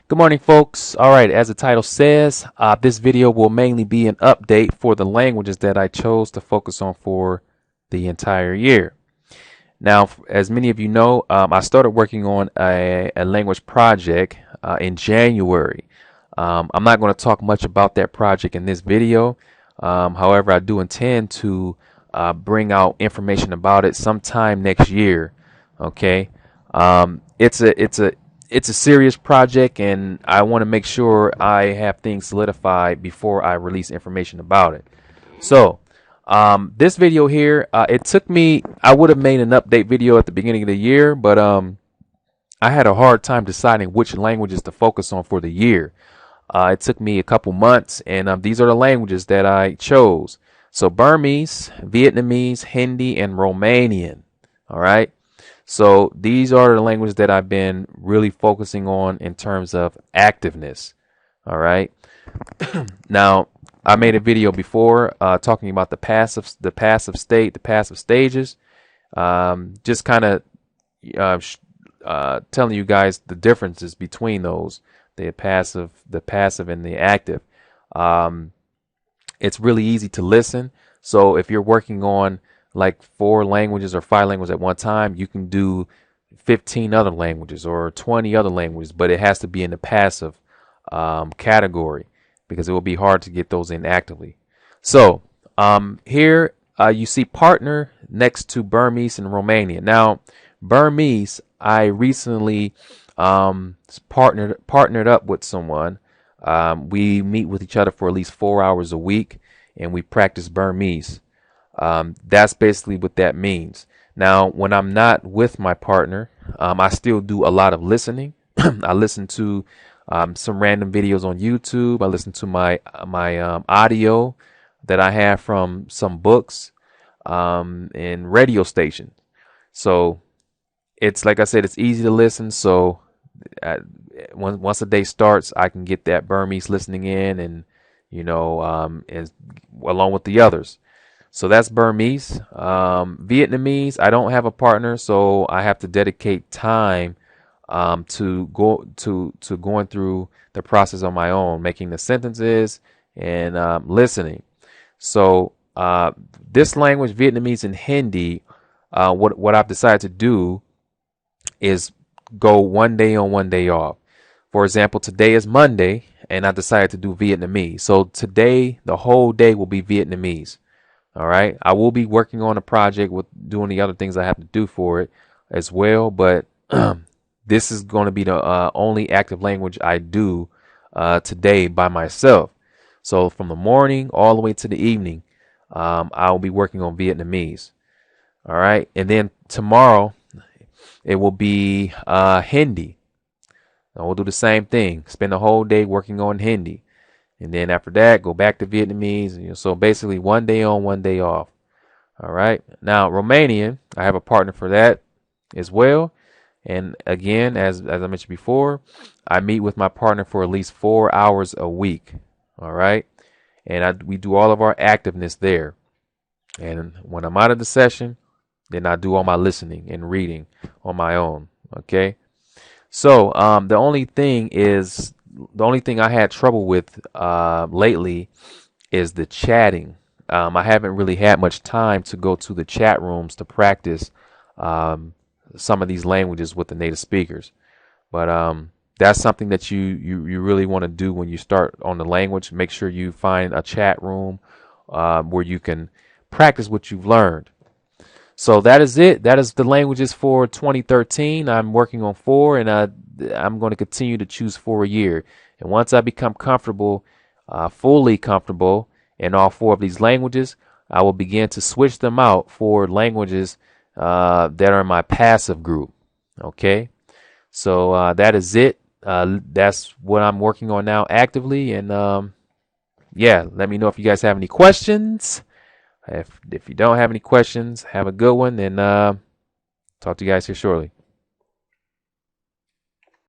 Good morning, folks. All right, as the title says, this video will mainly be an update for the languages that I chose to focus on for the entire year. Now, as many of you know, I started working on a language project in January. I'm not going to talk much about that project in this video. However, I do intend to bring out information about it sometime next year. Okay, it's a serious project, and I want to make sure I have things solidified before I release information about it. So this video here, it took me, I would have made an update video at the beginning of the year, but I had a hard time deciding which languages to focus on for the year. It took me a couple months, and these are the languages that I chose. So Burmese, Vietnamese, Hindi, and Romanian. All right. So these are the languages that I've been really focusing on in terms of activeness. All right. Now, I made a video before talking about the passive state, the passive stages. Just kind of telling you guys the differences between those, the passive and the active. It's really easy to listen. So if you're working on like 4 languages or 5 languages at one time, you can do 15 other languages or 20 other languages, but it has to be in the passive category because it will be hard to get those in actively. So here you see partner next to Burmese and Romanian. Now, Burmese, I recently partnered up with someone. We meet with each other for at least 4 hours a week, and we practice Burmese. That's basically what that means. Now, when I'm not with my partner, I still do a lot of listening. I listen to some random videos on YouTube. I listen to my audio that I have from some books and radio stations. So it's like I said, it's easy to listen. So once the day starts, I can get that Burmese listening in, and and along with the others. So that's Burmese. Vietnamese, I don't have a partner, so I have to dedicate time to going through the process on my own, making the sentences and listening. So this language, Vietnamese and Hindi, what I've decided to do is go one day on, one day off. For example, today is Monday, and I decided to do Vietnamese. So today, the whole day will be Vietnamese. All right. I will be working on a project with doing the other things I have to do for it as well. But this is going to be the only active language I do today by myself. So from the morning all the way to the evening, I'll be working on Vietnamese. All right. And then tomorrow it will be Hindi. And we'll do the same thing. Spend the whole day working on Hindi. And then after that, go back to Vietnamese. So basically 1 day on, 1 day off. All right. Now, Romanian, I have a partner for that as well. And again, as I mentioned before, I meet with my partner for at least 4 hours a week. All right. And we do all of our activeness there. And when I'm out of the session, then I do all my listening and reading on my own. Okay. So the only thing I had trouble with lately is the chatting. I haven't really had much time to go to the chat rooms to practice some of these languages with the native speakers. But that's something that you really want to do when you start on the language. Make sure you find a chat room where you can practice what you've learned. So that is it. That is the languages for 2013. I'm working on 4, and I'm going to continue to choose 4 a year. And once I become comfortable, fully comfortable in all 4 of these languages, I will begin to switch them out for languages that are in my passive group. Okay. So that is it. That's what I'm working on now actively. And yeah, let me know if you guys have any questions. If you don't have any questions, have a good one, and talk to you guys here shortly.